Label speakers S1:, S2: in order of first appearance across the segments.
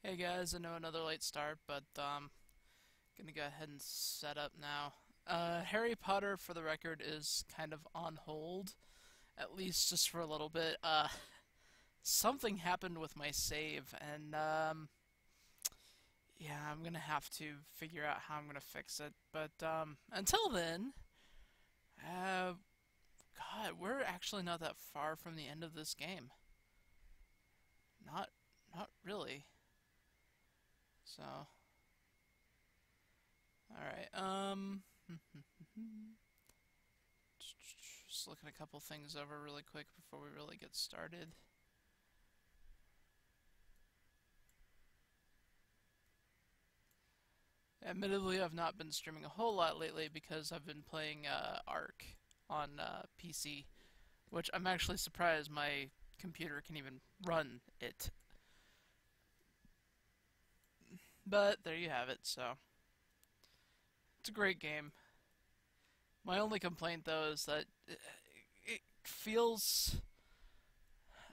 S1: Hey guys, I know another late start, but gonna go ahead and set up now. Harry Potter, for the record, is kind of on hold, at least just for a little bit. Something happened with my save, and yeah, I'm gonna have to figure out how I'm gonna fix it. But until then, uh, God, we're actually not that far from the end of this game. Not, not really. So, all right. Just looking a couple things over really quick before we really get started. Admittedly, I've not been streaming a whole lot lately because I've been playing Ark on PC, which I'm actually surprised my computer can even run it. But there you have it, so. It's a great game. My only complaint, though, is that it feels...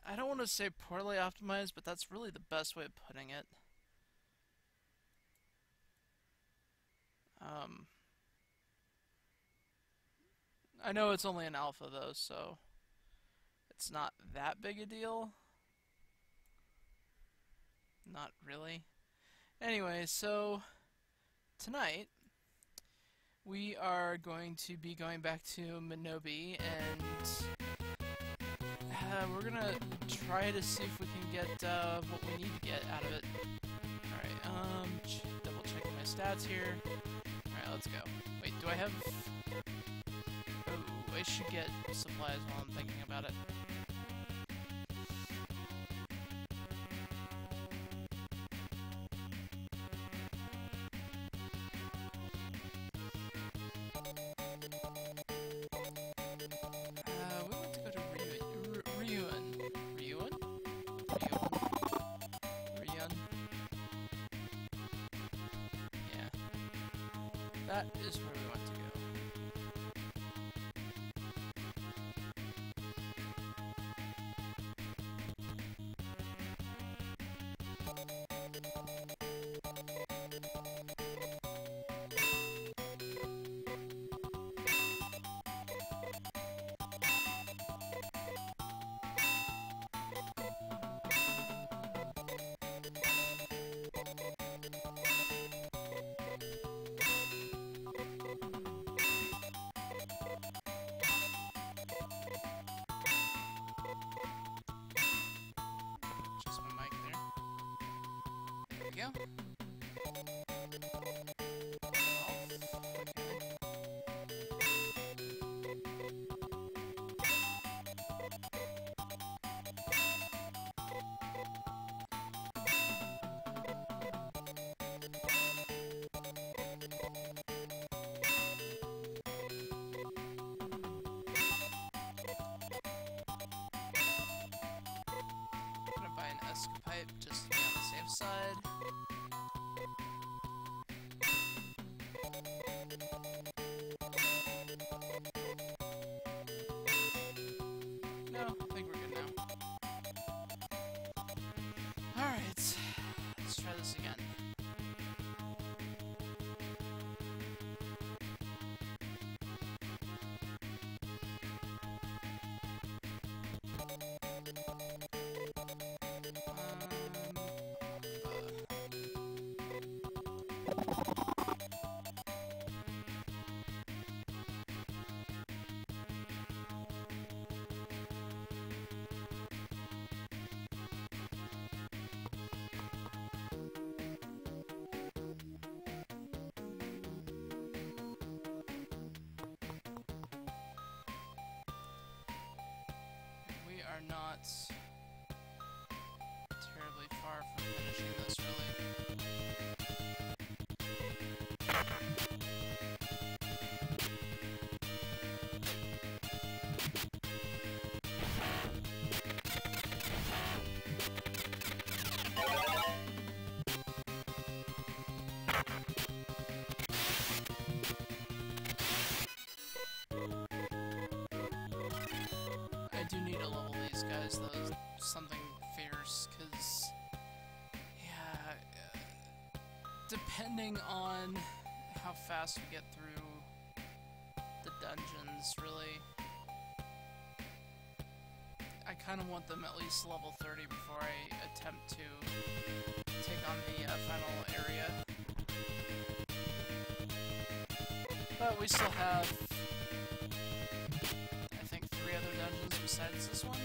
S1: I don't want to say poorly optimized, but that's really the best way of putting it. Um, I know it's only an alpha, though, so it's not that big a deal. Not really. Anyway, so tonight we are going to be going back to Menobe, and we're gonna try to see if we can get what we need to get out of it. Alright, double checking my stats here. Alright, let's go. Wait, do I have... Oh, I should get supplies while I'm thinking about it. We want to go to Ryun. Yeah. That is where we want to go. Just my mic there. There we go. Buy an escapipe just to be on the safe side. No, I think we're good now. Alright, let's try this again. We are not terribly far from finishing this, really. I do need to level these guys, though, something fierce, because, yeah, depending on how fast we get through the dungeons, really. I kind of want them at least level 30 before I attempt to take on the final area. But we still have, I think, 3 other dungeons besides this one.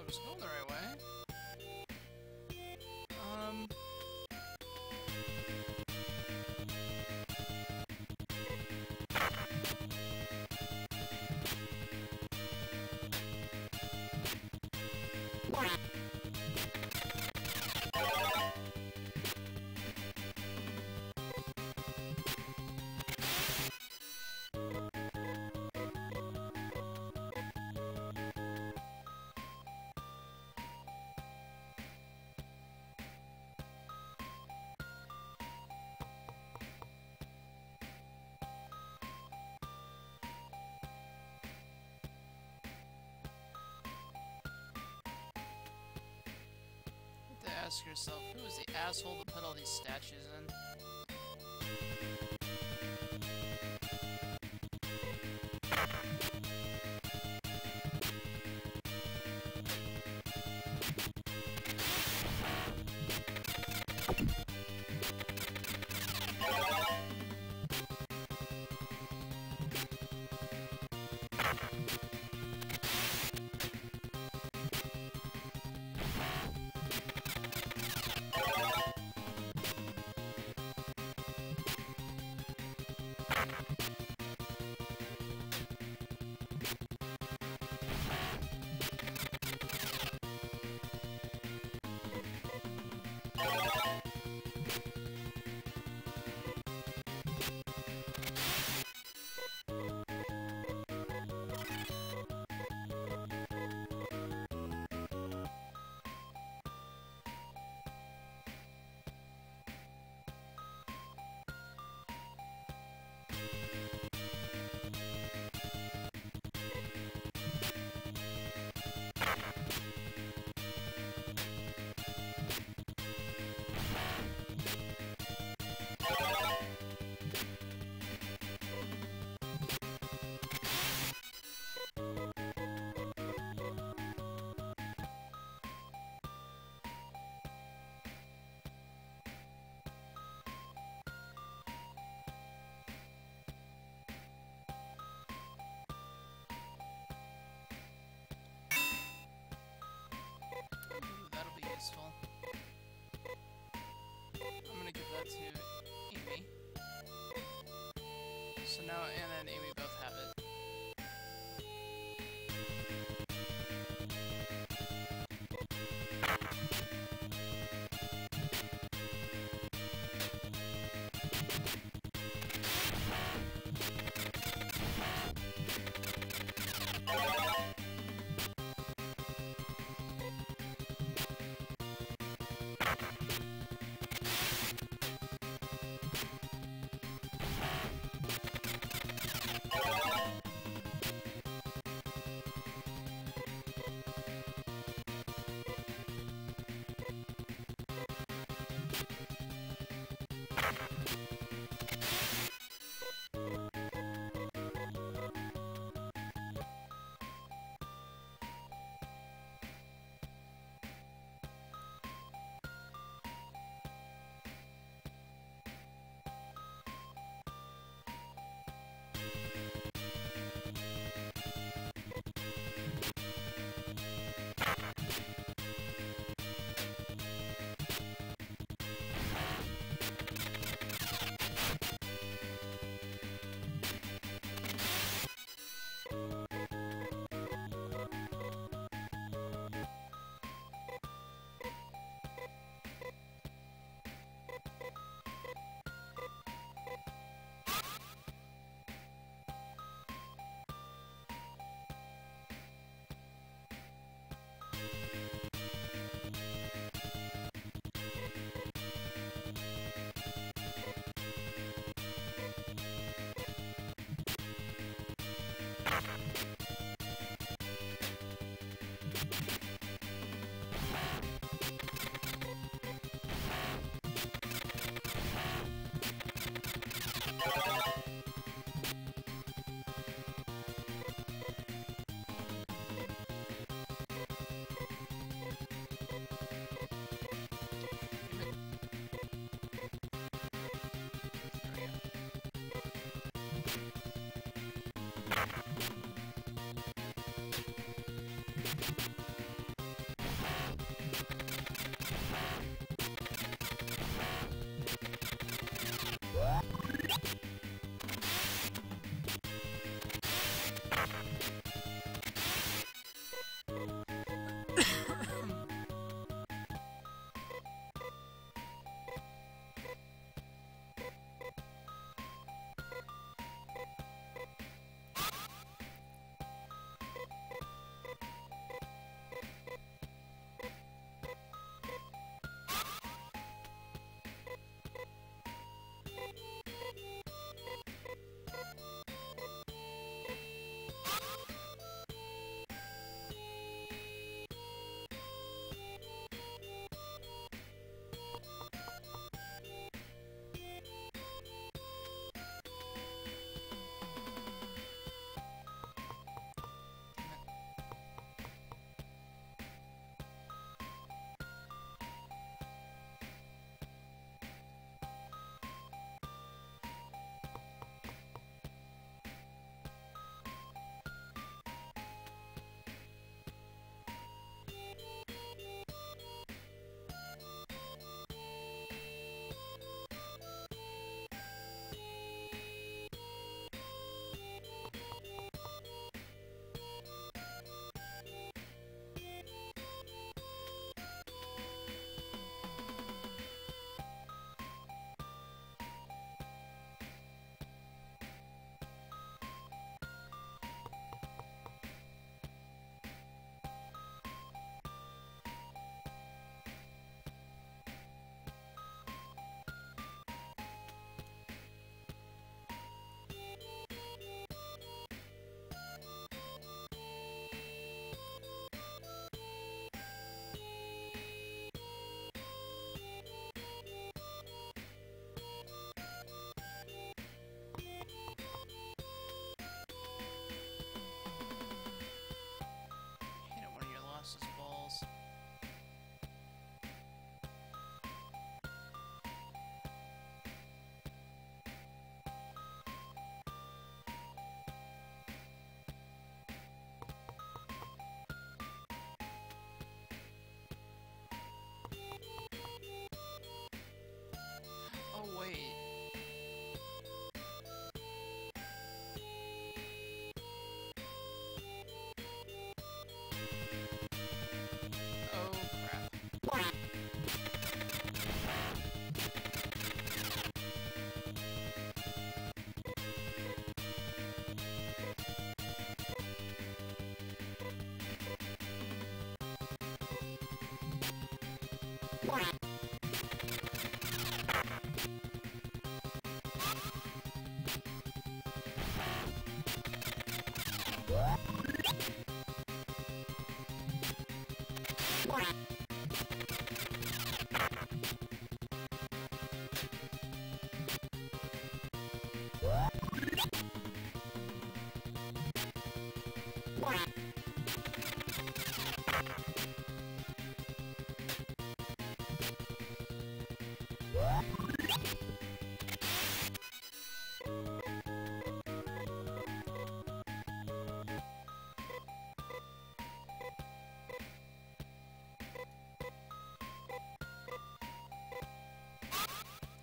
S1: Was going the right way. Ask yourself, who is the asshole that put all these statues in? that to Amy. So now Anna and Amy both have it.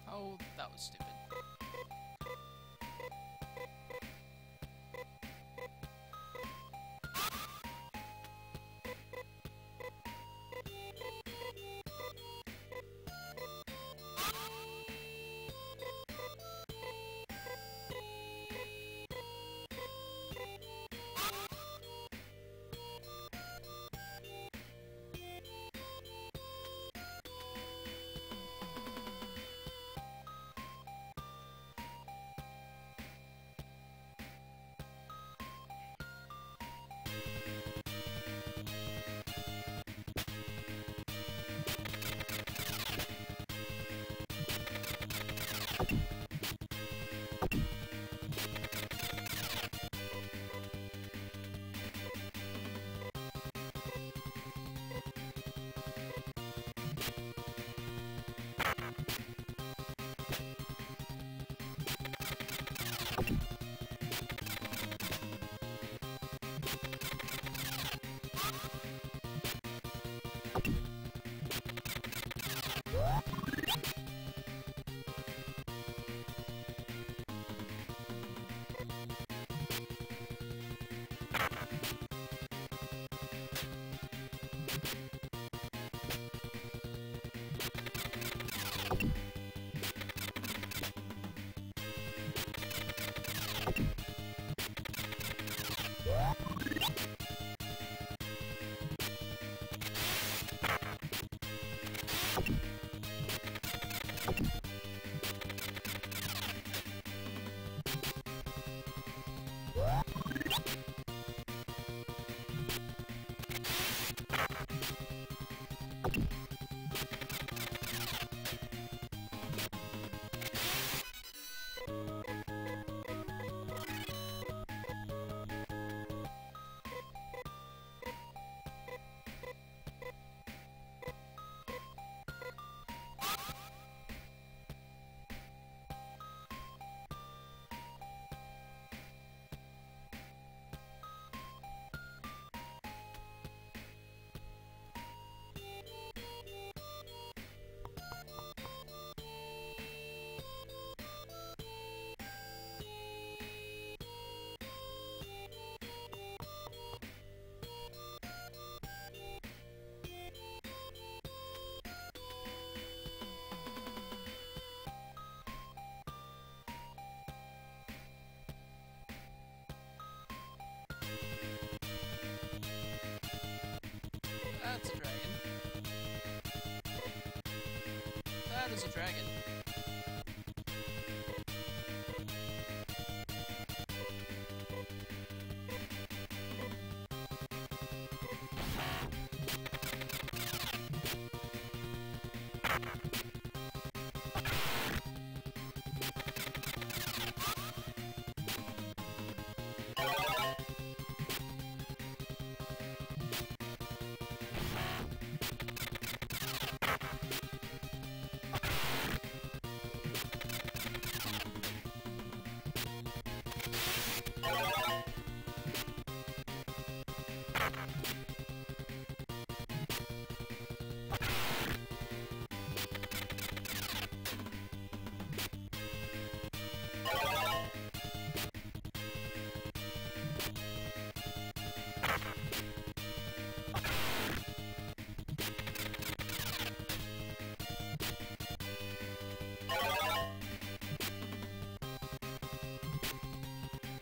S1: Oh, that was stupid. That's a dragon. That is a dragon.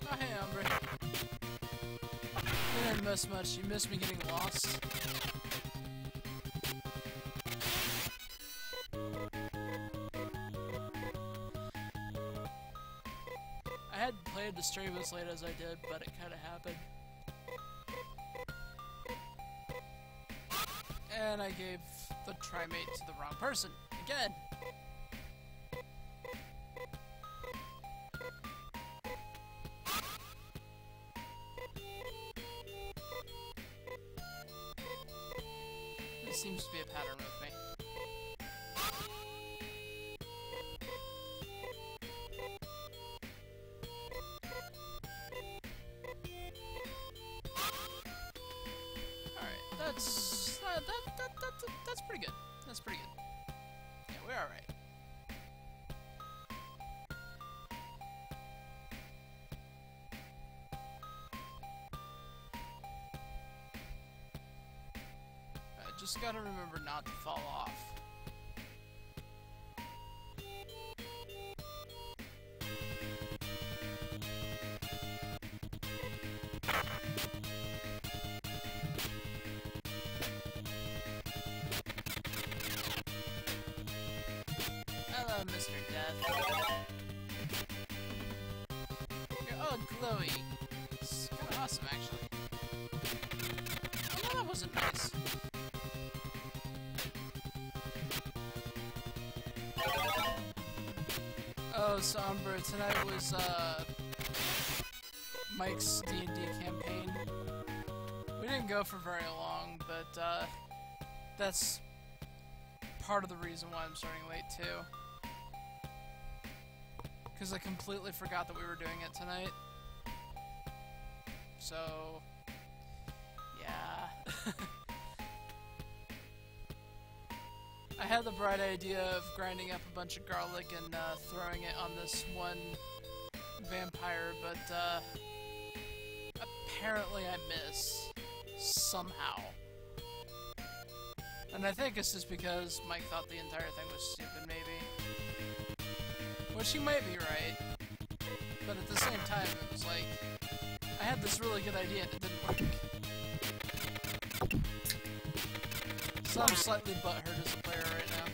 S1: Oh, hey, Umbre. You didn't miss much. You missed me getting lost. stream as late as I did, but it kind of happened. And I gave the trimate to the wrong person. Again! This seems to be a pattern with me. Alright, that's pretty good. That's pretty good. Yeah, we're alright. Just gotta remember not to fall off. Hello, Mr. Death. You're all glowy. It's kinda awesome, actually. Oh, that wasn't nice. Oh, Sombra, tonight was, Mike's D&D campaign. We didn't go for very long, but, that's part of the reason why I'm starting late, too. Because I completely forgot that we were doing it tonight. So, yeah. I had the bright idea of grinding up a bunch of garlic and throwing it on this one vampire, but apparently I miss somehow. And I think it's just because Mike thought the entire thing was stupid, maybe. Which he might be right, but at the same time it was like, I had this really good idea and it didn't work. So I'm slightly butthurt as a player right now.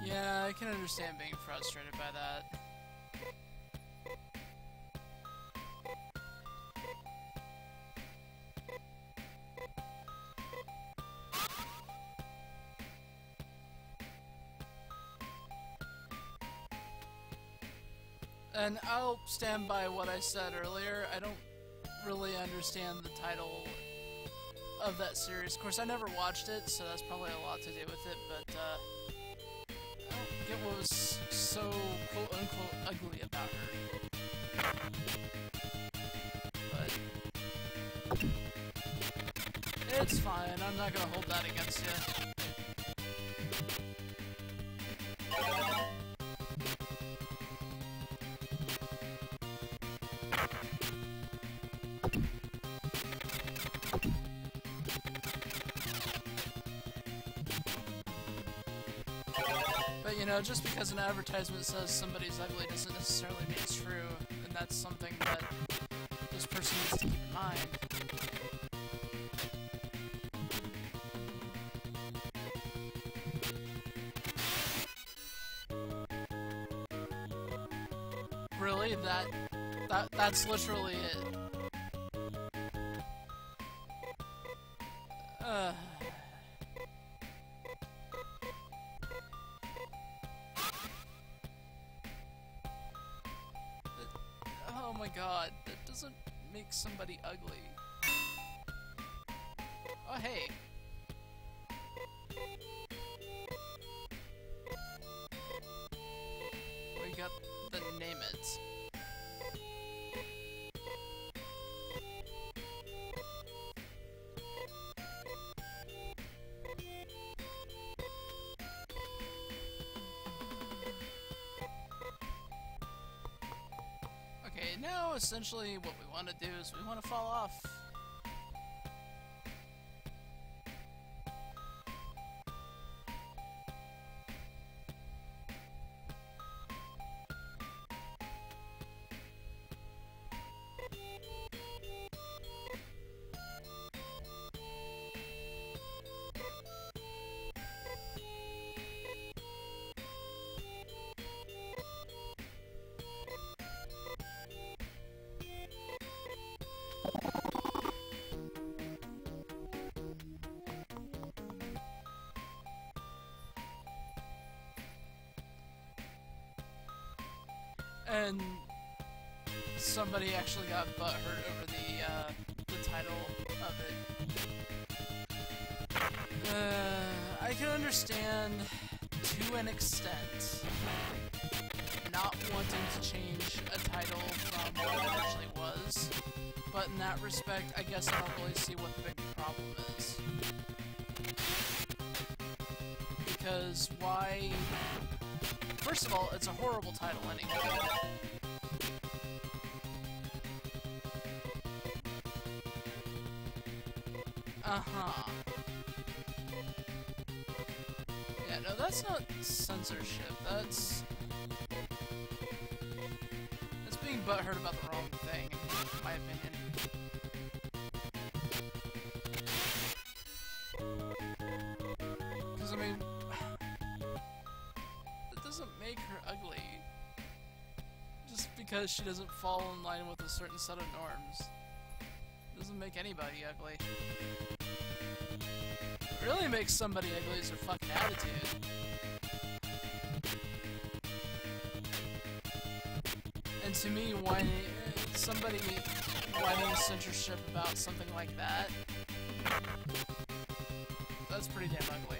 S1: Yeah, I can understand being frustrated by that. And I'll stand by what I said earlier. I don't really understand the title of that series. Of course, I never watched it, so that's probably a lot to do with it, but, I don't get what was so quote-unquote ugly about her. But it's fine, I'm not gonna hold that against you. But you know, just because an advertisement says somebody's ugly doesn't necessarily mean it's true, and that's something that this person needs to keep in mind. That's literally it. Oh my god, that doesn't make somebody ugly. Oh hey. We got the name it. Okay, now essentially what we want to do is we want to fall off. And somebody actually got butthurt over the title of it. I can understand, to an extent, not wanting to change a title from what it actually was, but in that respect, I guess I don't really see what the big problem is. Because why... First of all, it's a horrible title anyway. Uh-huh. Yeah, no, that's not censorship. That's being butthurt about the wrong thing, in my opinion. Because, I mean... doesn't make her ugly just because she doesn't fall in line with a certain set of norms. It doesn't make anybody ugly. What really makes somebody ugly is their fucking attitude. And to me, somebody whining censorship about something like that, that's pretty damn ugly.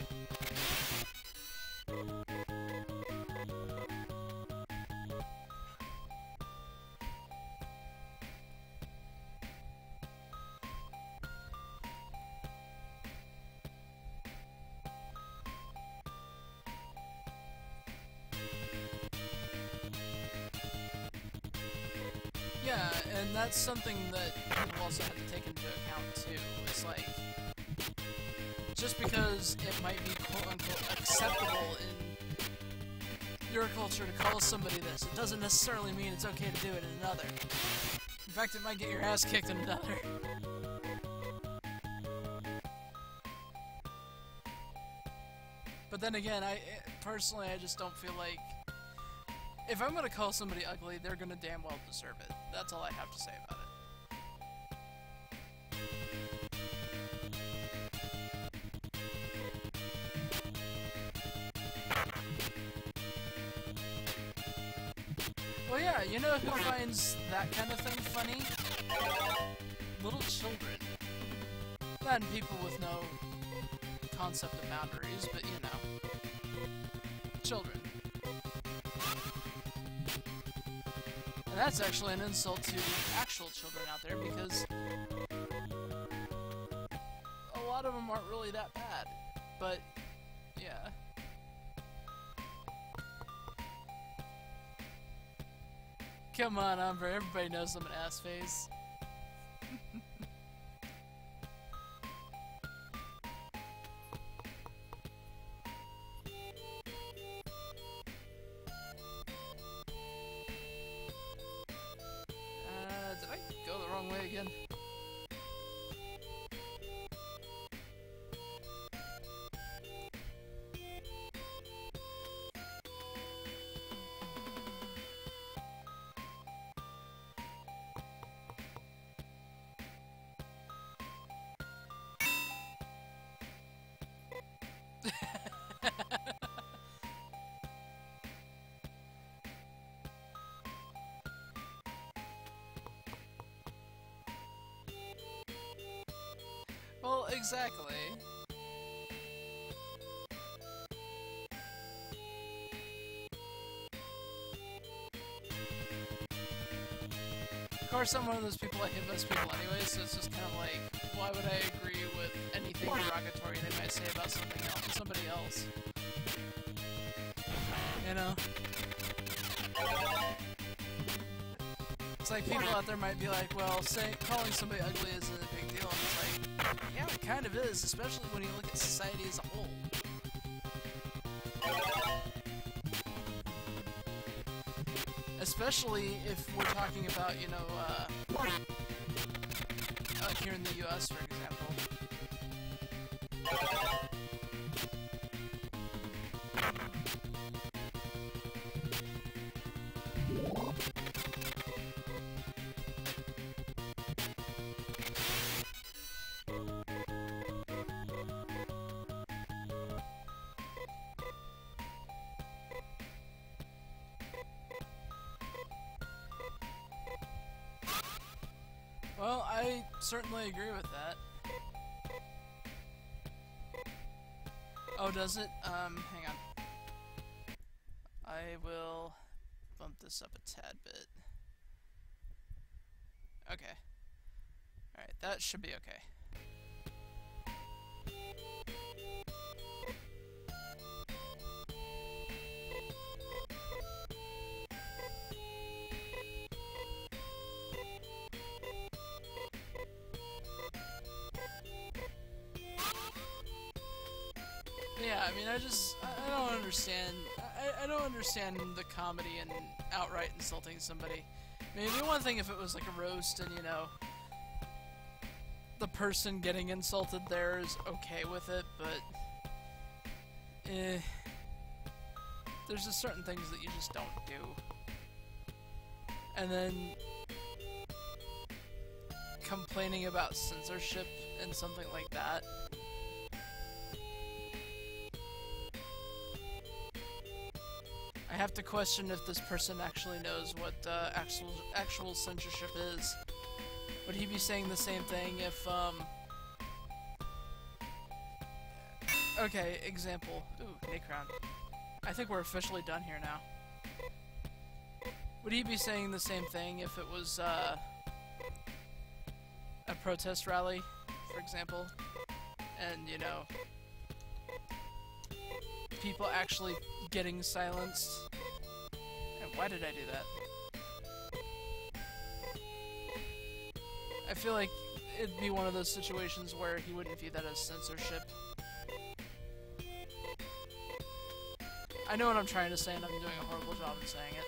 S1: Yeah, and that's something that people also have to take into account too. It's like, just because it might be quote-unquote acceptable in your culture to call somebody this, it doesn't necessarily mean it's okay to do it in another. In fact, it might get your ass kicked in another. But then again, personally, I just don't feel like... If I'm gonna call somebody ugly, they're gonna damn well deserve it. That's all I have to say about it. Well, yeah, you know who finds that kind of thing funny? Little children. And people with no concept of boundaries, but you know. Children. And that's actually an insult to actual children out there, because a lot of them aren't really that bad. But, yeah. Come on, Umber, everybody knows I'm an ass face. Did I go the wrong way again? exactly. Of course, I'm one of those people that hate most people anyway, so it's just kind of like, why would I agree with anything derogatory they might say about somebody else? You know? It's like people out there might be like, well, calling somebody ugly isn't a big deal. And it's like, yeah, it kind of is, especially when you look at society as a whole. Especially if we're talking about, you know, like here in the US, for example. Well, I certainly agree with that. Oh, does it? Hang on. I will bump this up a tad bit. Okay. Alright, that should be okay. Yeah, I mean, I don't understand. I don't understand the comedy and outright insulting somebody. I mean, it'd be one thing if it was like a roast and, you know, the person getting insulted there is okay with it, but there's just certain things that you just don't do. And then complaining about censorship and something like that. I have to question if this person actually knows what actual censorship is. Would he be saying the same thing if, okay, example. Ooh, Necron. I think we're officially done here now. Would he be saying the same thing if it was, a protest rally, for example? And, you know, people actually getting silenced? And why did I do that? I feel like it'd be one of those situations where he wouldn't view that as censorship. I know what I'm trying to say, and I'm doing a horrible job of saying it.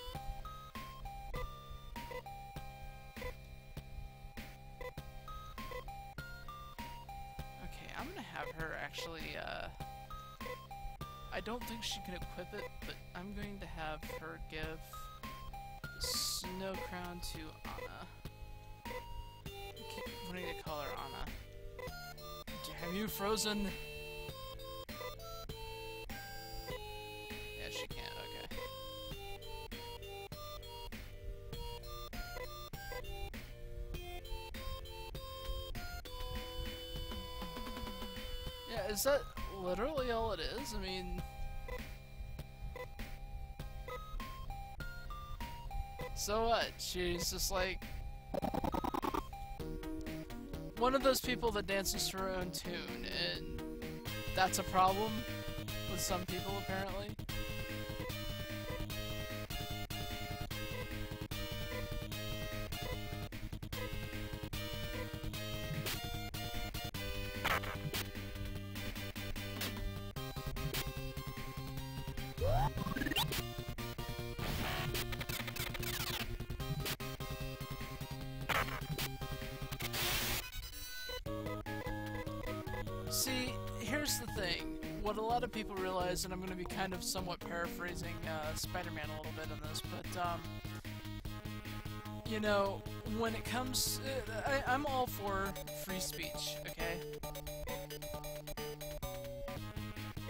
S1: Okay, I'm gonna have her actually, I don't think she can equip it, but I'm going to have her give the Snow Crown to Anna. I keep wanting to call her Anna. Have you frozen? Yeah, she can't, okay. Yeah, is that literally all it is? I mean... So what? She's just like... one of those people that dances to her own tune, and that's a problem with some people, apparently. See, here's the thing. What a lot of people realize, and I'm going to be kind of somewhat paraphrasing Spider-Man a little bit on this, but, you know, when it comes... I'm all for free speech, okay?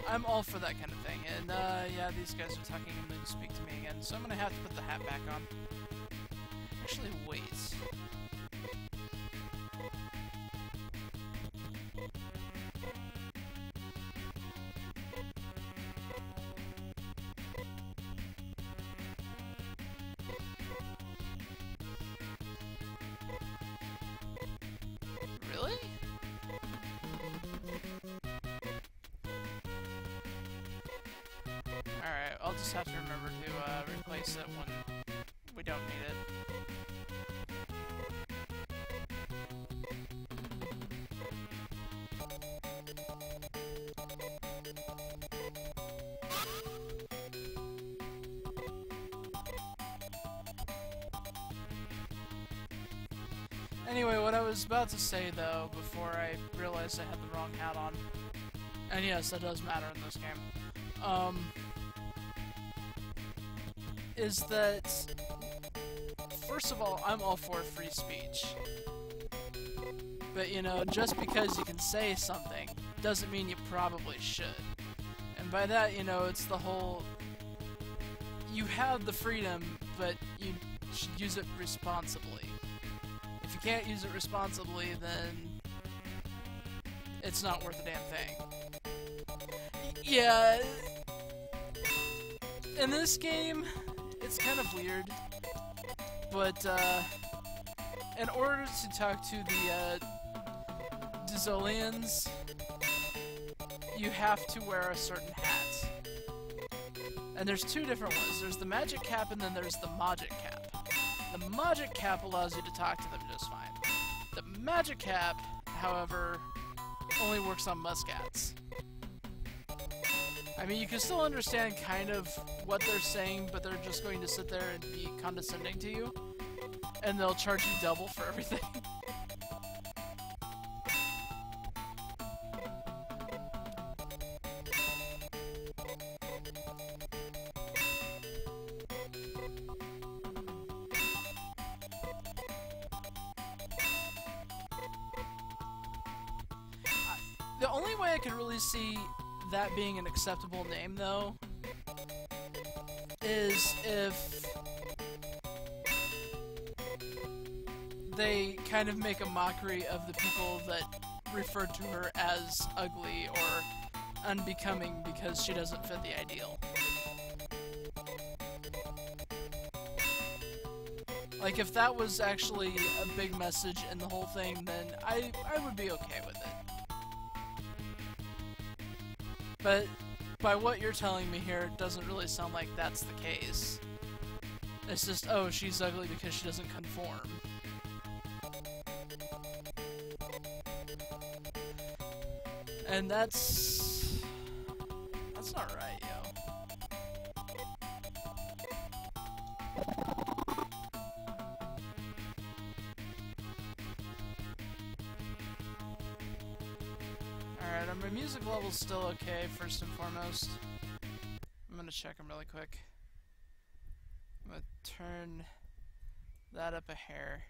S1: I'm all for that kind of thing, and, yeah, these guys are talking and they speak to me again, so I'm going to have to put the hat back on. Actually, wait. Really? Alright, I'll just have to remember to replace it when we don't need it. Anyway, what I was about to say, though, before I realized I had the wrong hat on, and yes, that does matter in this game, is that, first of all, I'm all for free speech. But, you know, just because you can say something doesn't mean you probably should. And by that, you know, it's the whole, you have the freedom, but you should use it responsibly. If you can't use it responsibly, then it's not worth a damn thing. Yeah, in this game, it's kind of weird, but in order to talk to the Dizolians, you have to wear a certain hat. And there's two different ones. There's the magic cap and then there's the magic cap. The magic cap allows you to talk to them just fine. The magic cap, however, only works on muskats. I mean, you can still understand kind of what they're saying, but they're just going to sit there and be condescending to you. And they'll charge you double for everything. The only way I could really see that being an acceptable name, though, is if they kind of make a mockery of the people that refer to her as ugly or unbecoming because she doesn't fit the ideal. Like, if that was actually a big message in the whole thing, then I would be okay with it. But by what you're telling me here, it doesn't really sound like that's the case. It's just, oh, she's ugly because she doesn't conform. And that's not right, yo. Alright, are my music levels still okay, first and foremost? I'm gonna check them really quick. I'm gonna turn that up a hair.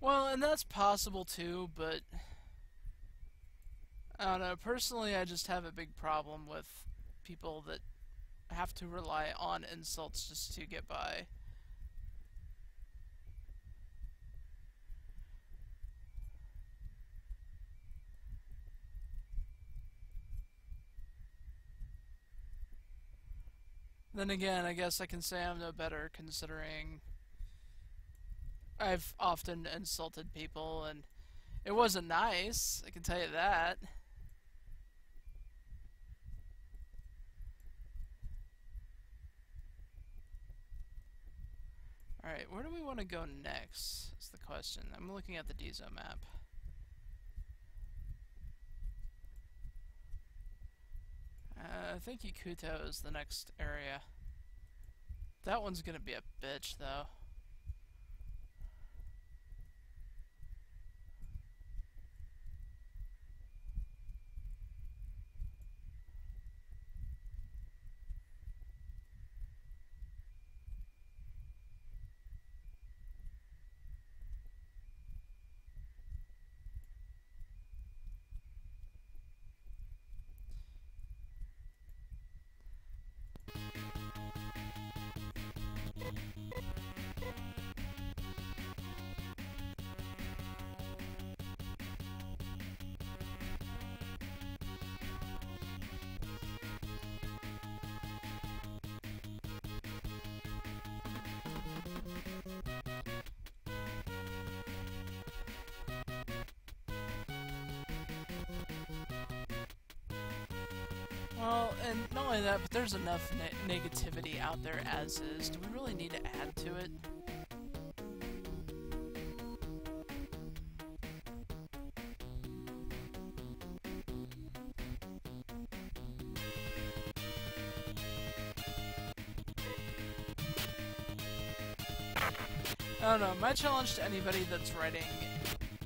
S1: Well, and that's possible too, but I don't know. Personally, I just have a big problem with people that have to rely on insults just to get by. Then again, I guess I can say I'm no better considering I've often insulted people and it wasn't nice, I can tell you that. Alright, where do we want to go next, is the question. I'm looking at the Dizo map. I think Ikuto is the next area. That one's gonna be a bitch, though. Well, and not only that, but there's enough negativity out there as is. Do we really need to add to it? I don't know, my challenge to anybody that's writing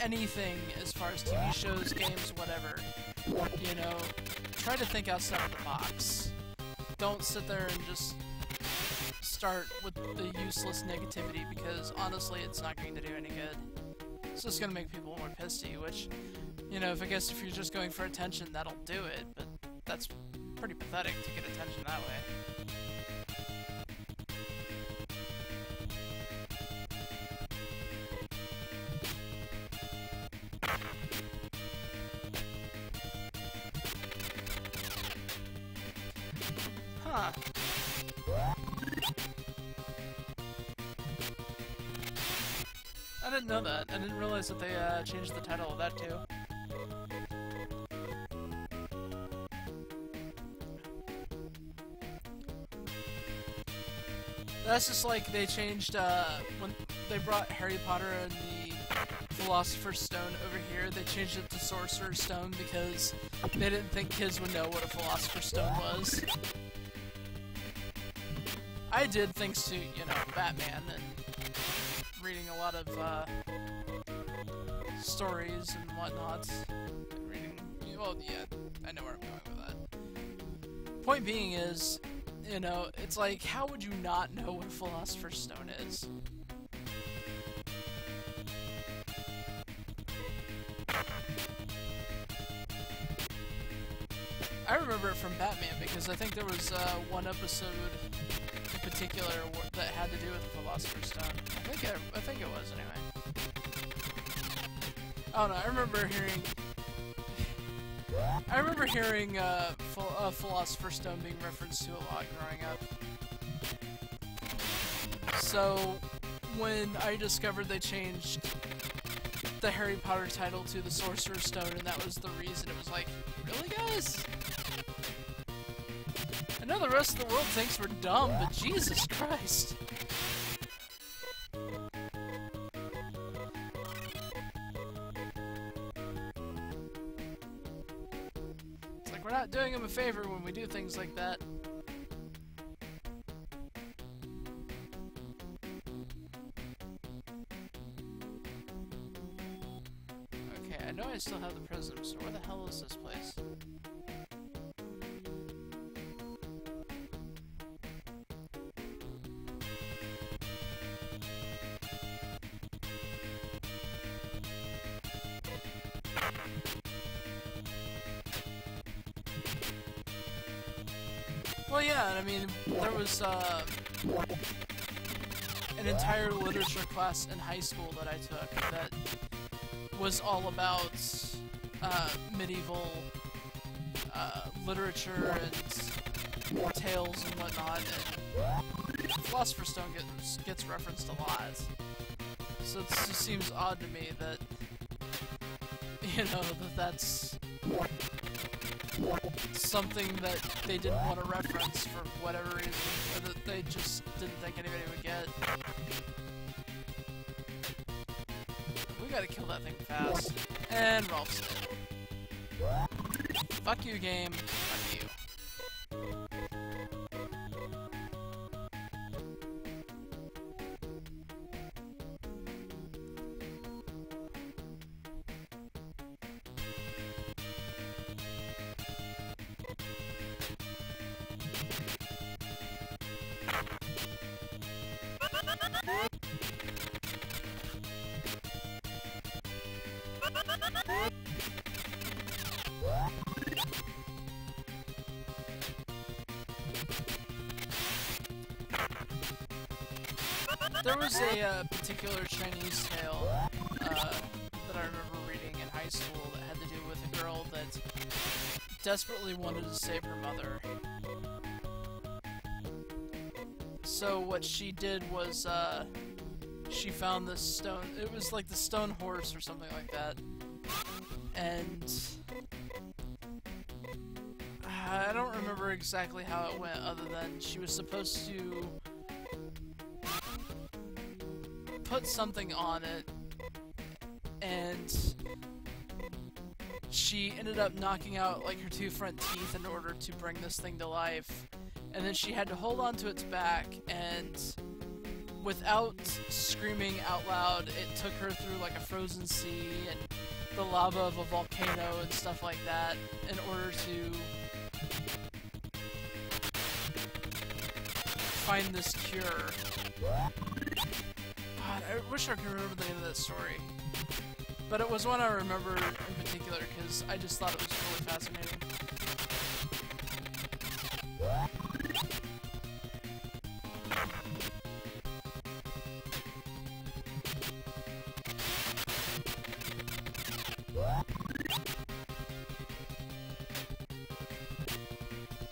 S1: anything as far as TV shows, games, whatever, you know, try to think outside of the box. Don't sit there and just start with the useless negativity, because honestly it's not going to do any good. It's just going to make people more pissy, which, you know, I guess if you're just going for attention, that'll do it, but that's pretty pathetic to get attention that way. Huh. I didn't know that. I didn't realize that they changed the title of that too. That's just like they changed when they brought Harry Potter and the Philosopher's Stone over here. They changed it to Sorcerer's Stone because they didn't think kids would know what a Philosopher's Stone was. I did thanks to, you know, Batman and reading a lot of stories and whatnot. Reading, well, yeah, I know where I'm going with that. Point being is, you know, it's like, how would you not know what a Philosopher's Stone is? I remember it from Batman because I think there was one episode in particular that had to do with the Philosopher's Stone. I think it was anyway. I don't know. I remember hearing Philosopher's Stone being referenced to a lot growing up. So when I discovered they changed the Harry Potter title to the Sorcerer's Stone, and that was the reason, it was like, really, guys? I know the rest of the world thinks we're dumb, but Jesus Christ. It's like we're not doing them a favor when we do things like that. Okay, I know I still have the prism, so where the hell is this place? Well, yeah, I mean, there was an entire literature class in high school that I took that was all about medieval literature and tales and whatnot, and Philosopher's Stone gets referenced a lot. So it just seems odd to me that, you know, that's something that they didn't want to reference for whatever reason, or that they just didn't think anybody would get. We gotta kill that thing fast. And Rolf's dead. Fuck you, game. Fuck you. There was a particular Chinese tale that I remember reading in high school that had to do with a girl that desperately wanted to save her mother. So what she did was she found this stone. It was like the stone horse or something like that. And I don't remember exactly how it went other than she was supposed to put something on it and she ended up knocking out like her 2 front teeth in order to bring this thing to life, and then she had to hold on to its back, and without screaming out loud it took her through like a frozen sea and the lava of a volcano and stuff like that in order to find this cure. God, I wish I could remember the name of that story. But it was one I remember in particular because I just thought it was really fascinating.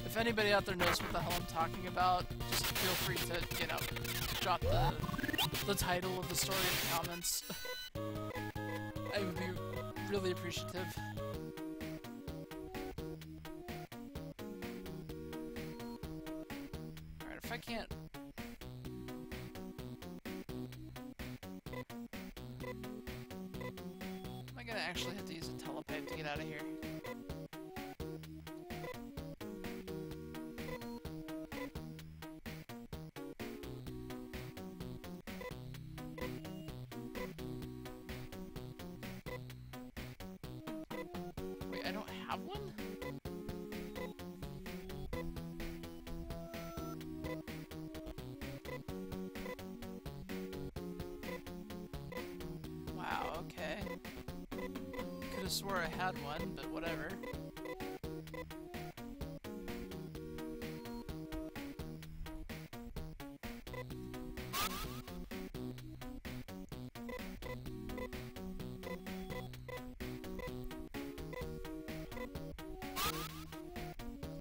S1: If anybody out there knows what the hell I'm talking about, just feel free to, you know, drop the title of the story in the comments. I would be really appreciative. Alright, if I can't... Am I gonna actually have to use a telepipe to get out of here? I don't have one? Wow, okay. Could have swore I had one, but whatever.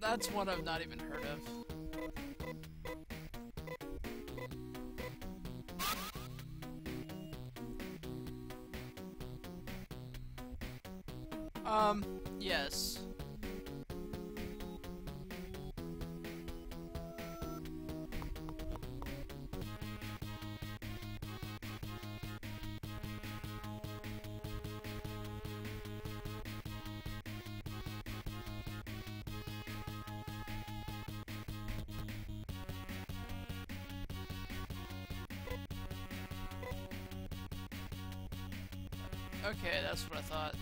S1: That's one I've not even heard of. Yes. Okay, that's what I thought.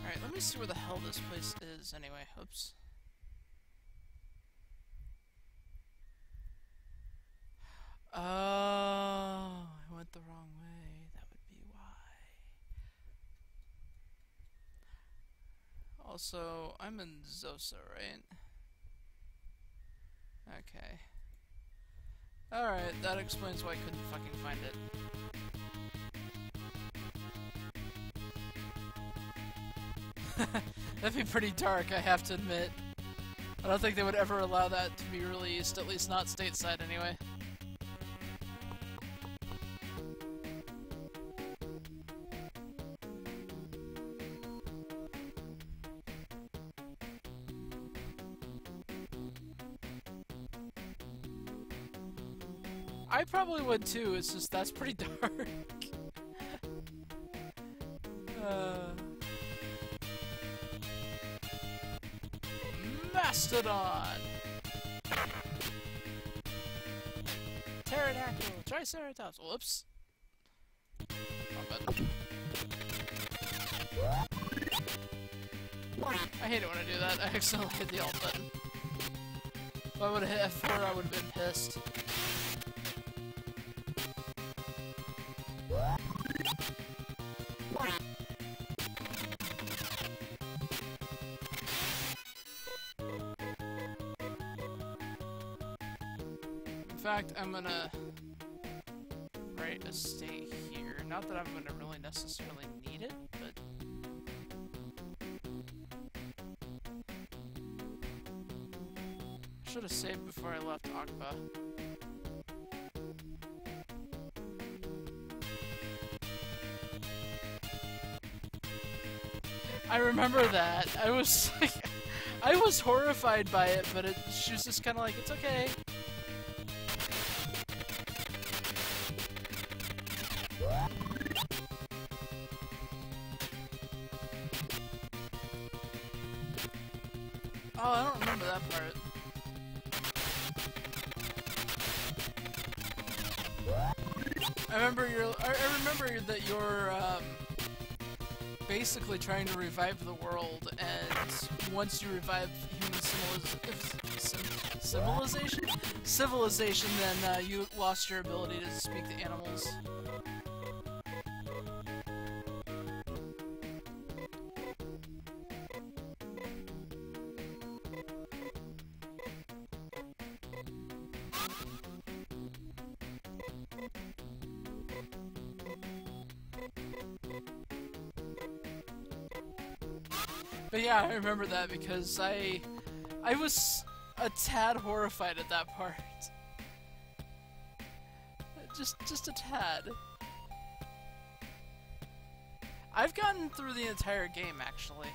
S1: Alright, let me see where the hell this place is anyway. Oops. Oh, I went the wrong way. That would be why. Also, I'm in Zosa, right? Okay. Alright, that explains why I couldn't fucking find it. That'd be pretty dark, I have to admit. I don't think they would ever allow that to be released, at least not stateside anyway. I probably would too, it's just that's pretty dark. Mastodon! Pterodactyl! Triceratops! Whoops! I hate it when I do that. I accidentally hit the alt button. If I would have hit F4, I would have been pissed. fact, I'm gonna write a state here. Not that I'm gonna really necessarily need it, but... Should have saved before I left Akba. I remember that. I was like... I was horrified by it, but she was just kind of like, it's okay. Oh, I don't remember that part. I remember that you're basically trying to revive the world, and once you revive human civilization, then you lost your ability to speak to animals. But yeah, I remember that because I was a tad horrified at that part. Just a tad. I've gotten through the entire game, actually.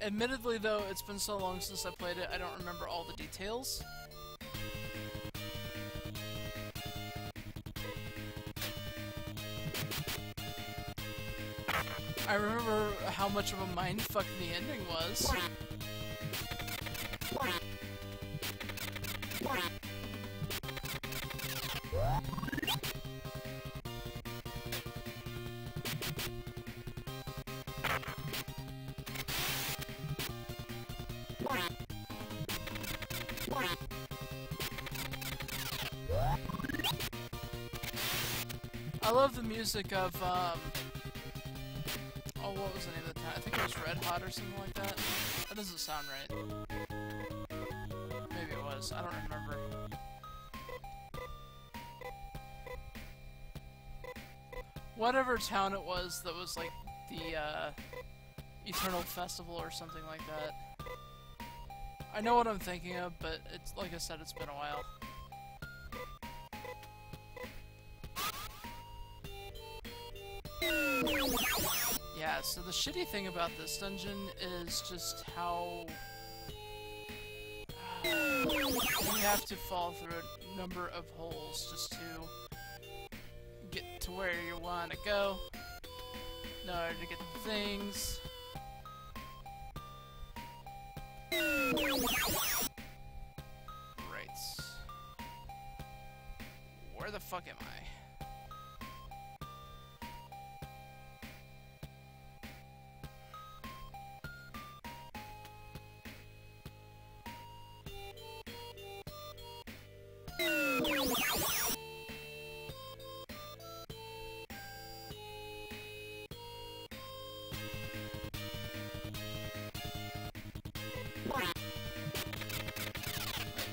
S1: Admittedly, though, it's been so long since I played it, I don't remember all the details. I remember how much of a mindfuck the ending was. I love the music of, oh, what was the name of the town? I think it was Red Hot or something like that. That doesn't sound right. Maybe it was. I don't remember. Whatever town it was that was like the, Eternal Festival or something like that. I know what I'm thinking of, but it's, like I said, it's been a while. Yeah, so the shitty thing about this dungeon is just how you have to fall through a number of holes just to get to where you want to go in order to get the things. Right. Where the fuck am I?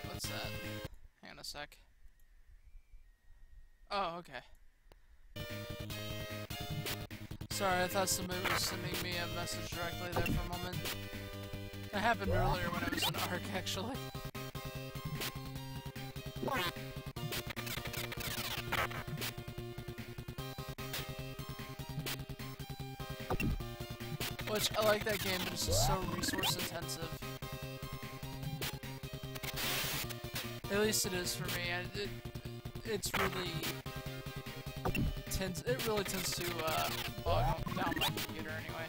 S1: What's that? Hang on a sec. Oh, okay. Sorry, I thought somebody was sending me a message directly there for a moment. That happened earlier when I was in ARC, actually. Which, I like that game, but it's just so resource intensive. At least it is for me. It really tends to bog down my computer anyway.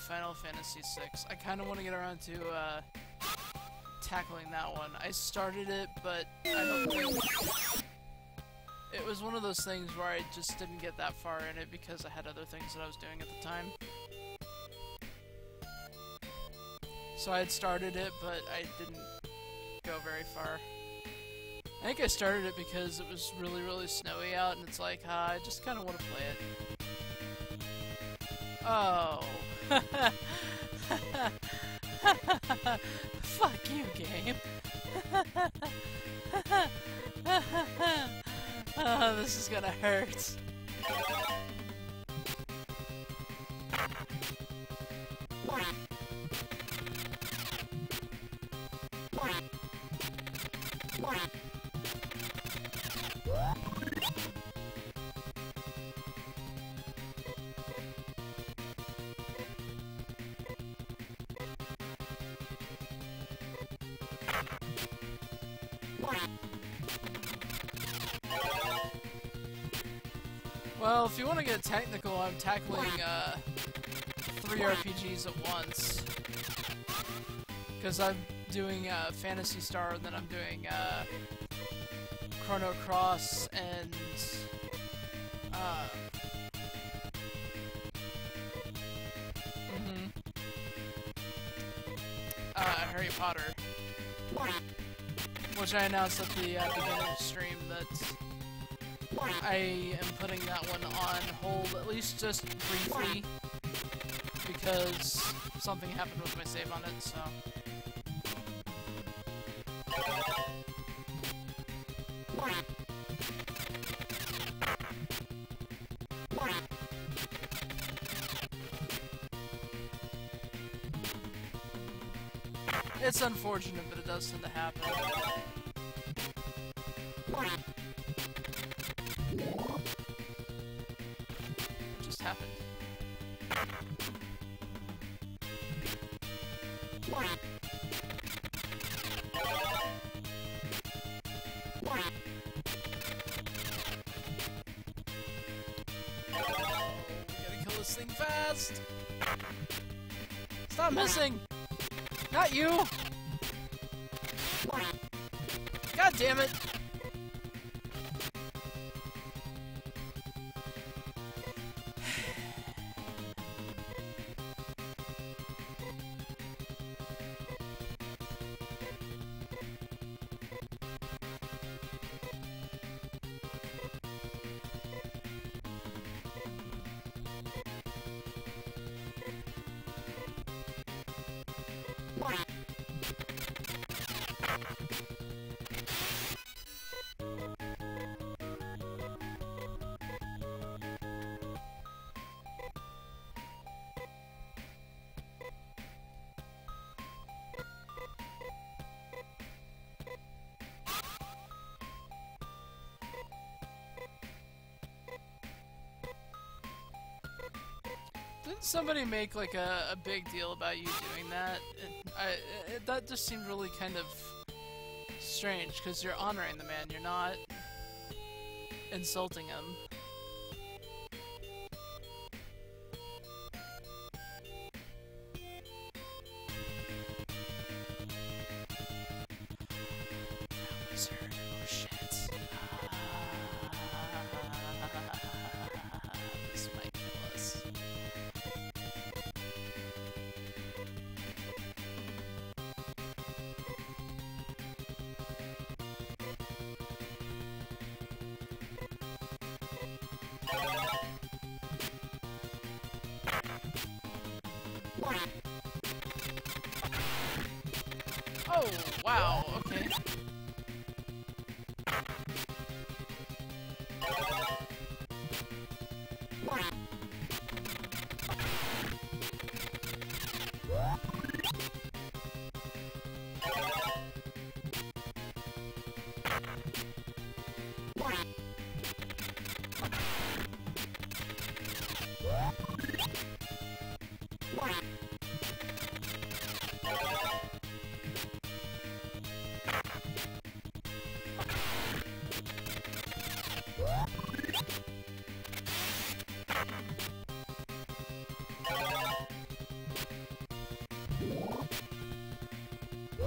S1: Final Fantasy VI. I kind of want to get around to tackling that one. I started it, but I don't think... It was one of those things where I just didn't get that far in it because I had other things that I was doing at the time. So I had started it, but I didn't go very far. I think I started it because it was really, really snowy out, and it's like, I just kind of want to play it. Oh. Fuck you, game. Oh, this is gonna hurt. Well, if you want to get technical, I'm tackling 3 RPGs at once. Because I'm doing Phantasy Star, and then I'm doing Chrono Cross and Harry Potter, which I announced at the beginning of the stream that I am putting that one on hold, at least just briefly, because something happened with my save on it, so. It's unfortunate, but it does tend to happen. What just happened? Gotta kill this thing fast! Stop missing! Not you! God damn it! Didn't somebody make like a big deal about you doing that? That just seemed really kind of strange, because you're honoring the man, you're not insulting him. Wizard, oh shit. This might kill us. Oh, wow, okay.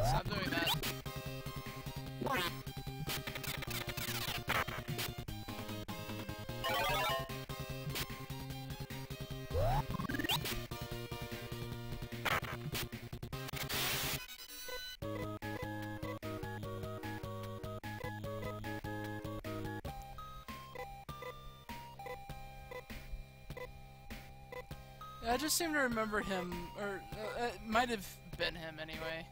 S1: Stop doing that. I just seem to remember him, or it might have been him anyway.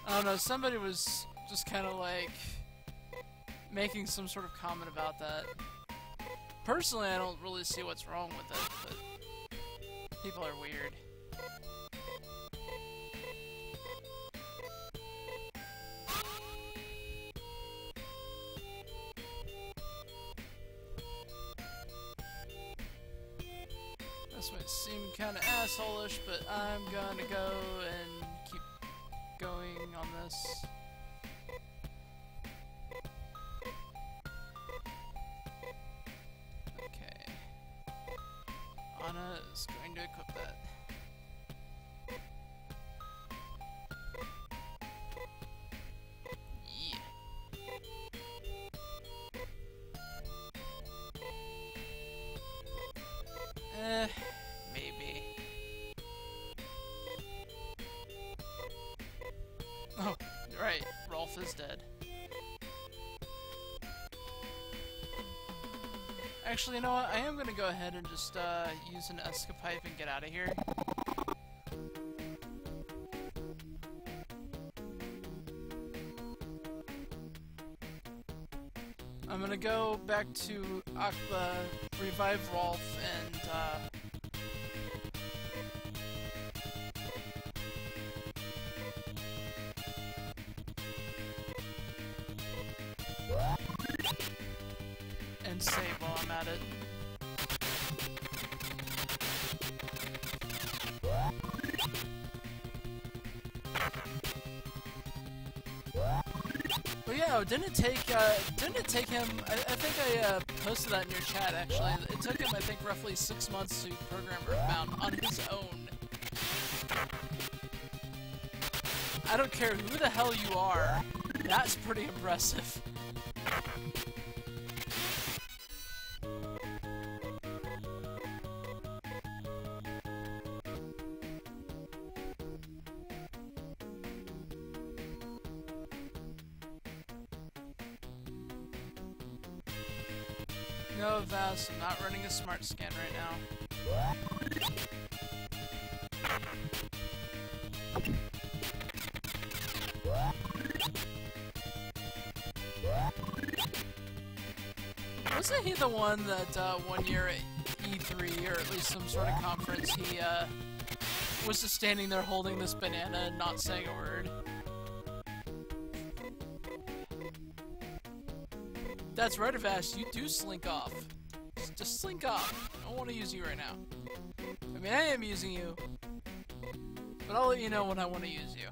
S1: I don't know, somebody was just kind of like making some sort of comment about that. Personally, I don't really see what's wrong with it, but people are weird. This might seem kind of asshole-ish, but I'm gonna go and keep going on this. Okay. Anna is going to equip that. Maybe. Oh, you're right. Rolf is dead. Actually, you know what? I am gonna go ahead and just use an escapipe and get out of here. I'm gonna go back to Akba, revive Rolf, and save while I'm at it. But yeah, didn't it take him, I think I posted that in your chat actually, it took him I think roughly 6 months to program Earthbound on his own. I don't care who the hell you are, that's pretty impressive. No, Vas, I'm not running a smart scan right now. Wasn't he the one that one year at E3, or at least some sort of conference, he was just standing there holding this banana and not saying a word? That's right, Avash, you do slink off. Just slink off. I don't want to use you right now. I mean, I am using you. But I'll let you know when I want to use you.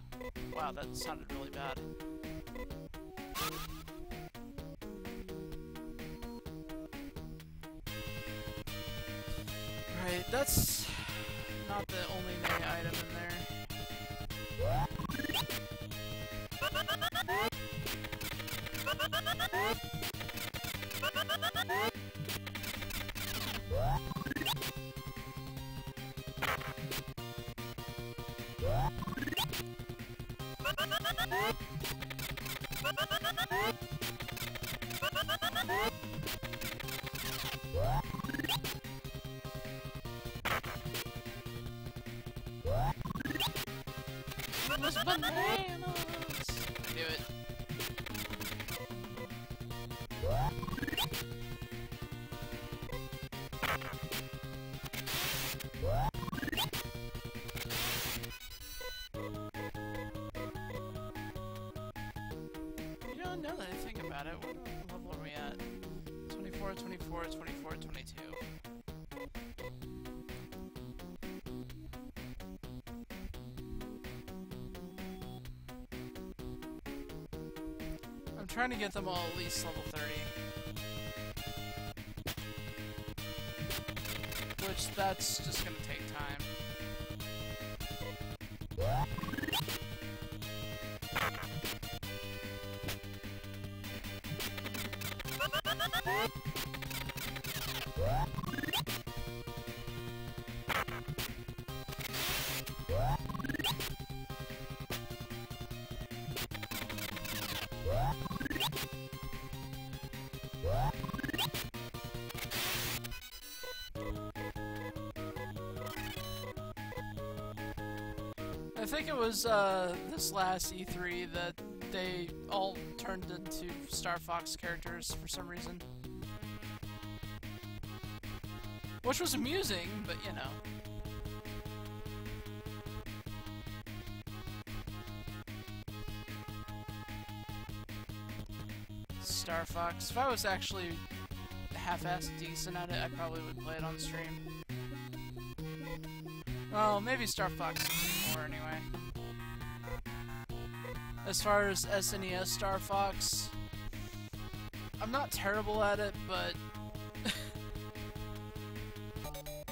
S1: Wow, that sounded really bad. Right, that's not the only May item in there. Those bananas! Do it. You know, now that I think about it, what level are we at? 24, 24, 24, 22. I'm trying to get them all at least level 30. Which, that's just gonna take time. I think it was this last E3 that they all turned into Star Fox characters for some reason. Which was amusing, but you know. Star Fox. If I was actually half-assed decent at it, I probably would play it on stream. Well, maybe Star Fox more anyway. As far as SNES Star Fox, I'm not terrible at it, but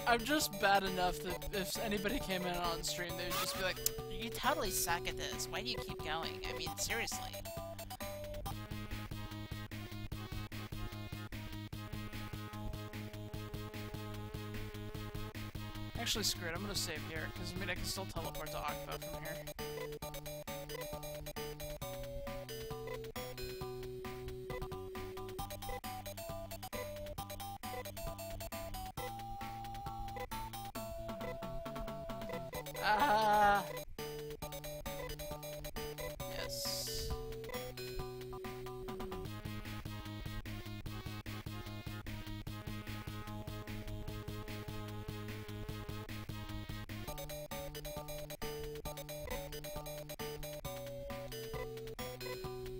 S1: I'm just bad enough that if anybody came in on stream, they would just be like, "You totally suck at this. Why do you keep going? I mean, seriously." Actually, screw it. I'm gonna save here, because I mean, I can still teleport to Akba from here. Yes.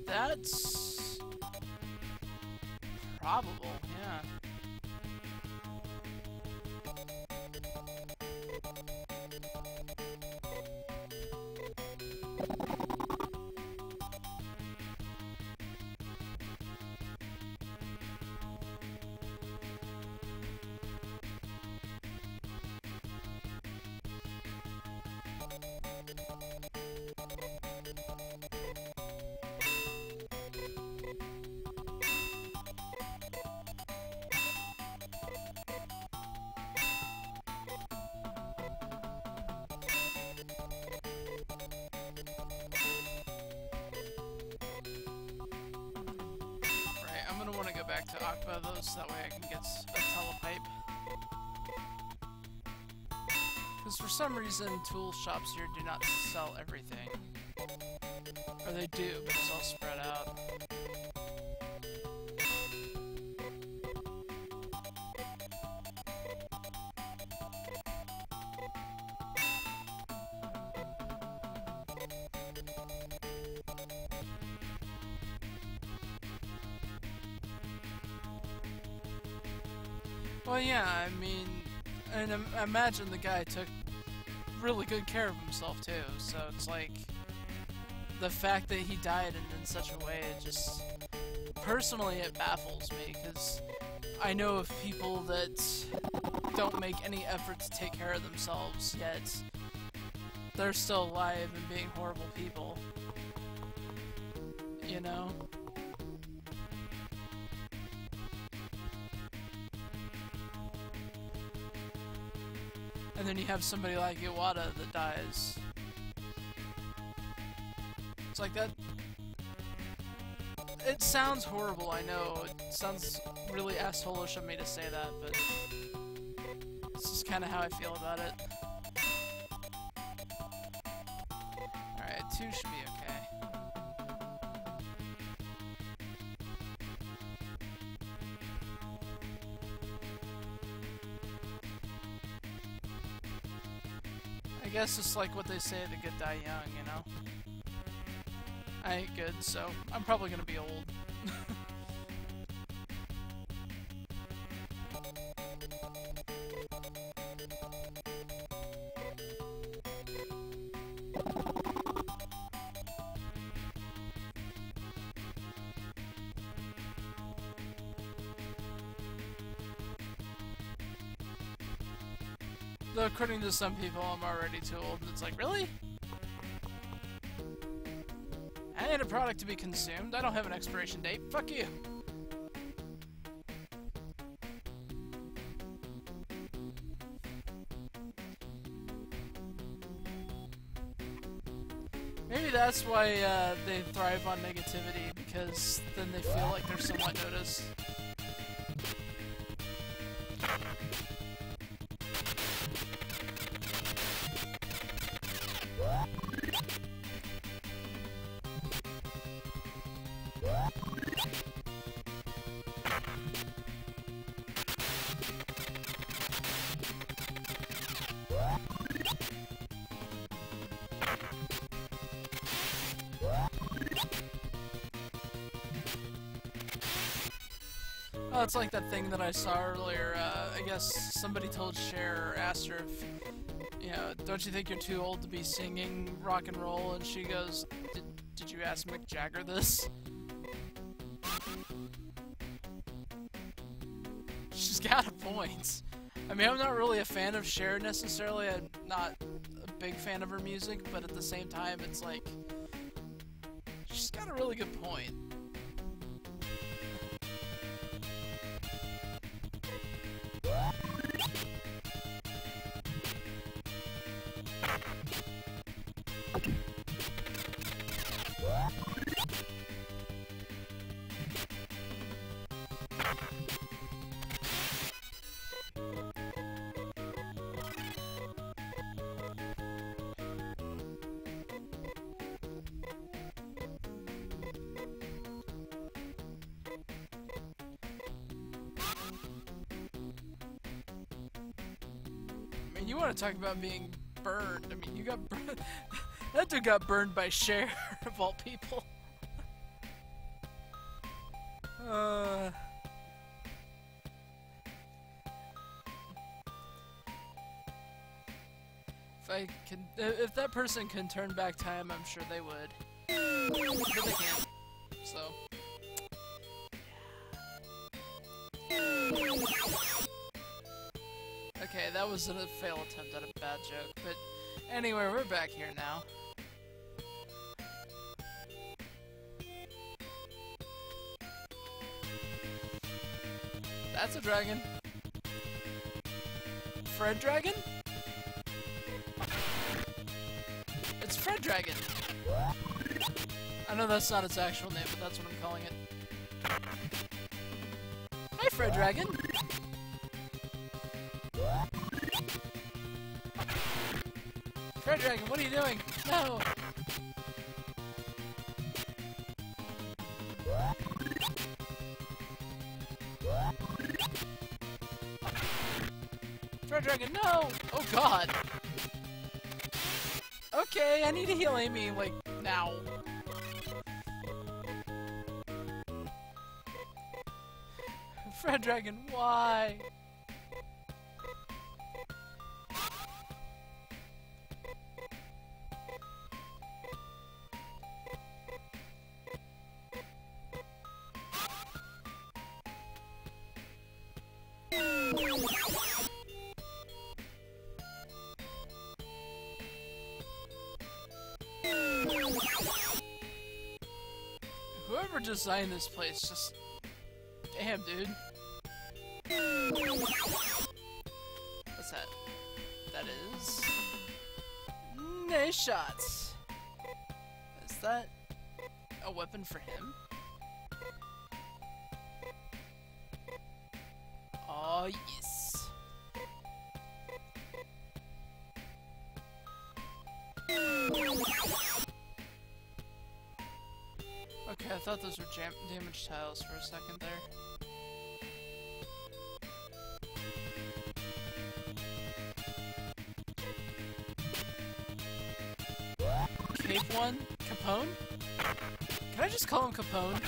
S1: That's probable, yeah. I'm gonna want to go back to Akba though, so that way I can get a telepipe. Because for some reason, tool shops here do not sell everything. Or they do, but it's all spread out. Well, yeah, I mean, and imagine the guy took really good care of himself too, so it's like, the fact that he died in such a way, it just, personally it baffles me, because I know of people that don't make any effort to take care of themselves, yet they're still alive and being horrible people, you know? And then you have somebody like Iwata that dies. It's like that. It sounds horrible, I know. It sounds really asshole-ish of me to say that, but this is kind of how I feel about it. Alright, 2 should be okay. I guess it's like what they say, the good die young, you know? I ain't good, so I'm probably gonna be old. Though according to some people, I'm already too old, and it's like, really? I ain't a product to be consumed. I don't have an expiration date. Fuck you. Maybe that's why they thrive on negativity, because then they feel like they're somewhat noticed. Oh, it's like that thing that I saw earlier. I guess somebody told Cher, or asked her if, you know, don't you think you're too old to be singing rock and roll? And she goes, did you ask Mick Jagger this? She's got a point. I mean, I'm not really a fan of Cher necessarily. I'm not a big fan of her music, but at the same time, it's like, she's got a really good point. I mean, you want to talk about being burned. I mean, you got burned. That dude got burned by Cher, of all people. If that person can turn back time, I'm sure they would. But they can't. So. Okay, that was a fail attempt at a bad joke, but anyway, we're back here now. That's a dragon. Fred Dragon? It's Fred Dragon! I know that's not its actual name, but that's what I'm calling it. Hi, Fred Dragon! Fred Dragon, what are you doing? No! Fred Dragon, no! Oh god! Okay, I need to heal Amy, like, now. Fred Dragon, why? Whoever designed this place just... Damn, dude. What's that? That is... Nice shots! Is that a weapon for him? Oh, yes. Okay, I thought those were damage tiles for a second there. Cave 1? Capone? Can I just call him Capone?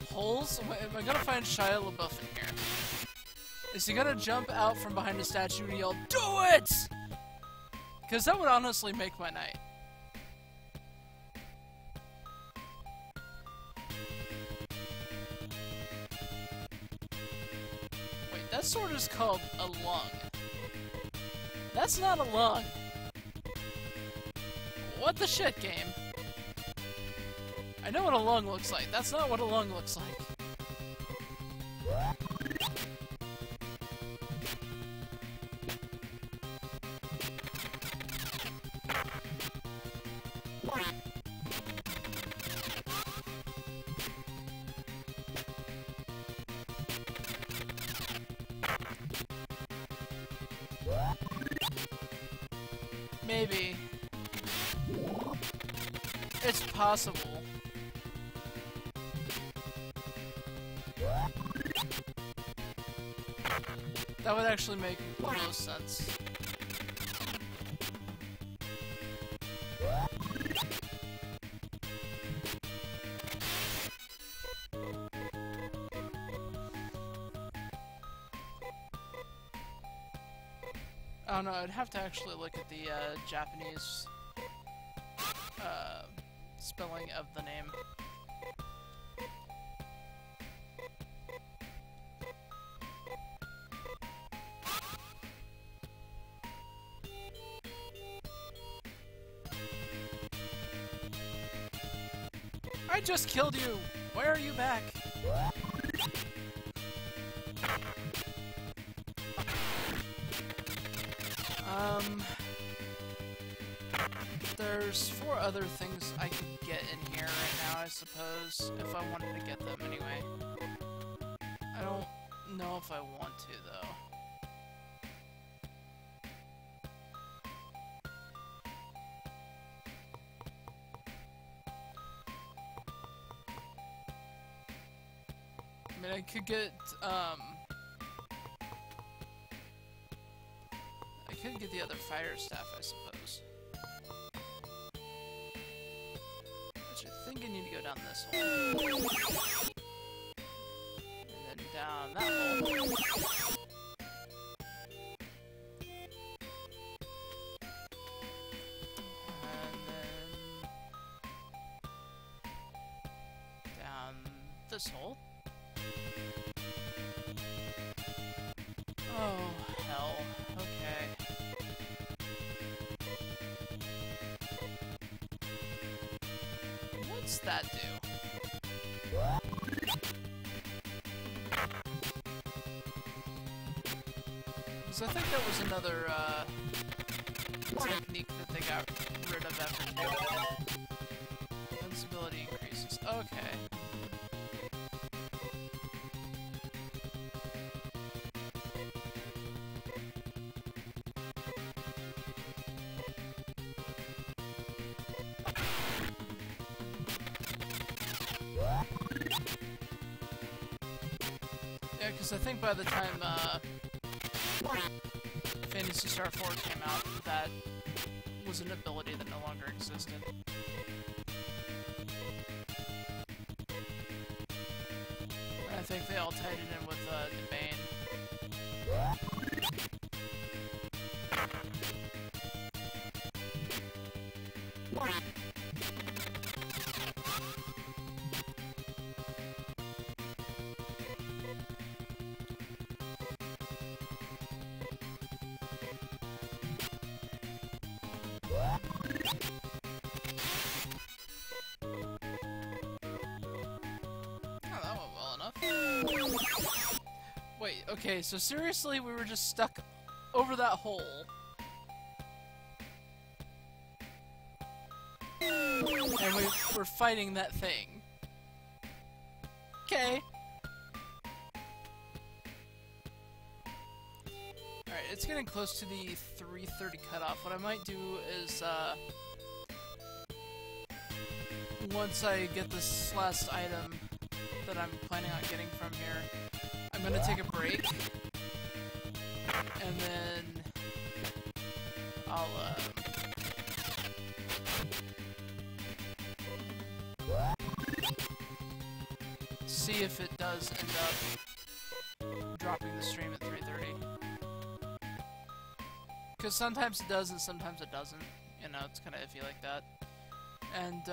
S1: Holes? Am I gonna find Shia LaBeouf in here? Is he gonna jump out from behind a statue and yell, "Do it!" Because that would honestly make my night. Wait, that sword is called a lung. That's not a lung. What the shit, game? I know what a lung looks like. That's not what a lung looks like. Maybe. It's possible. That would actually make the most sense. don't know, I'd have to actually look at the Japanese spelling of the name. I just killed you! Why are you back? There's 4 other things I could get in here right now, I suppose, if I wanted to get them anyway. I don't know if I want to, though. I mean, I could get the other fire staff, I suppose. Which I think I need to go down this hole. And then down that hole. And then down this hole. Oh, hell. Okay. What's that do? Because I think that was another, technique that they got rid of after taking. Invincibility increases. Okay. Yeah, because I think by the time, Phantasy Star 4 came out, that was an ability that no longer existed. And I think they all tied it in with, the Bane. Wait, okay, so seriously, we were just stuck over that hole. And we're fighting that thing. Okay. Alright, it's getting close to the 3:30 cutoff. What I might do is, once I get this last item that I'm planning on getting from here, I'm gonna take a break, and then I'll, see if it does end up dropping the stream at 3:30. Because sometimes it does and sometimes it doesn't. You know, it's kinda iffy like that. And,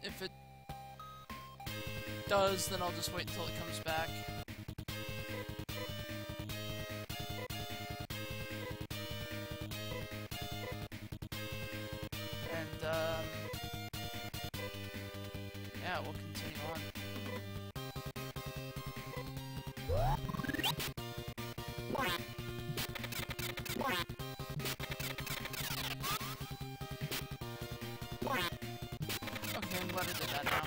S1: if it does, then I'll just wait until it comes back. And, yeah, we'll continue on. Okay, I'm glad I did that now.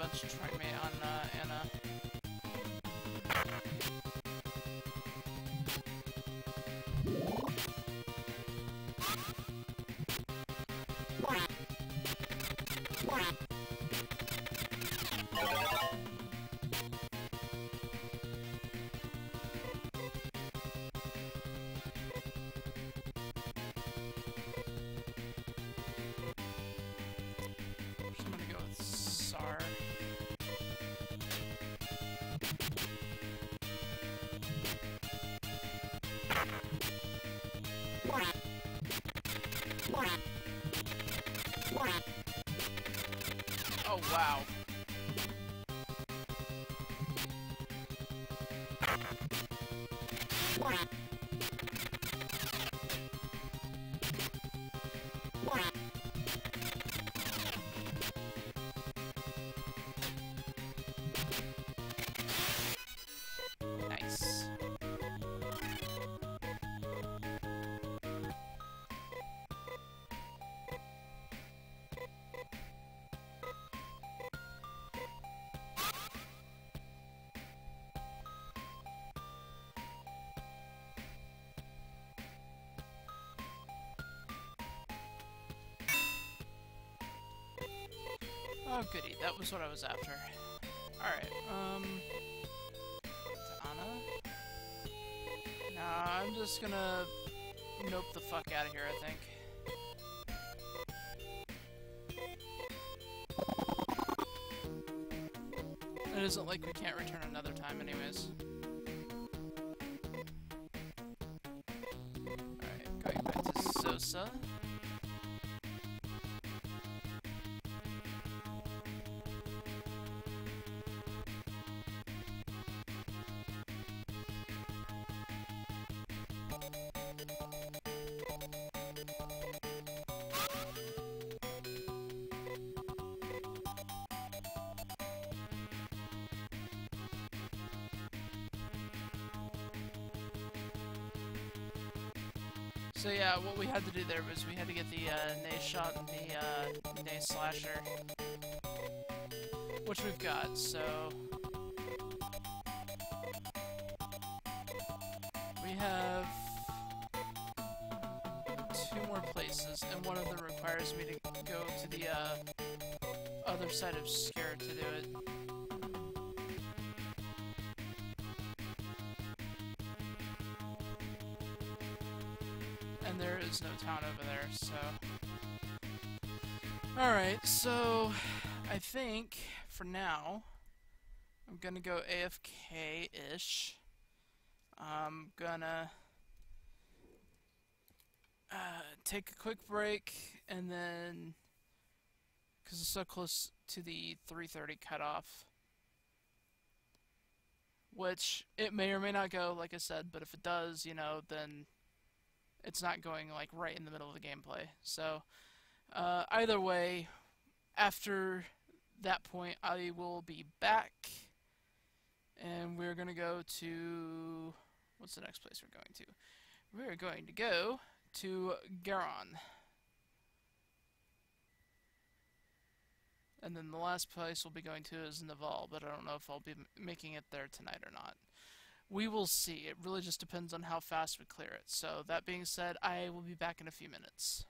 S1: bunch trying me on Anna. I'm gonna go with Sar. Oh wow. Nice. Oh goody, that was what I was after. Alright, Anna? Nah, I'm just gonna nope the fuck out of here, I think. It isn't like we can't return another time anyways. Alright, going back to Zosa. So yeah, what we had to do there was we had to get the Nay shot and the Nay slasher, which we've got, so we have 2 more places, and one of them requires me to go to the other side of Scare to do it. And there is no town over there, so... Alright, so... I think, for now, I'm gonna go AFK-ish. I'm gonna... take a quick break, and then... Because it's so close to the 3:30 cutoff. Which, it may or may not go, like I said, but if it does, you know, then... it's not going like right in the middle of the gameplay. So either way, after that point I will be back and we're gonna go to, what's the next place we're going to? We're going to go to Garon. And then the last place we'll be going to is Naval, but I don't know if I'll be making it there tonight or not. We will see. It really just depends on how fast we clear it. So, that being said, I will be back in a few minutes.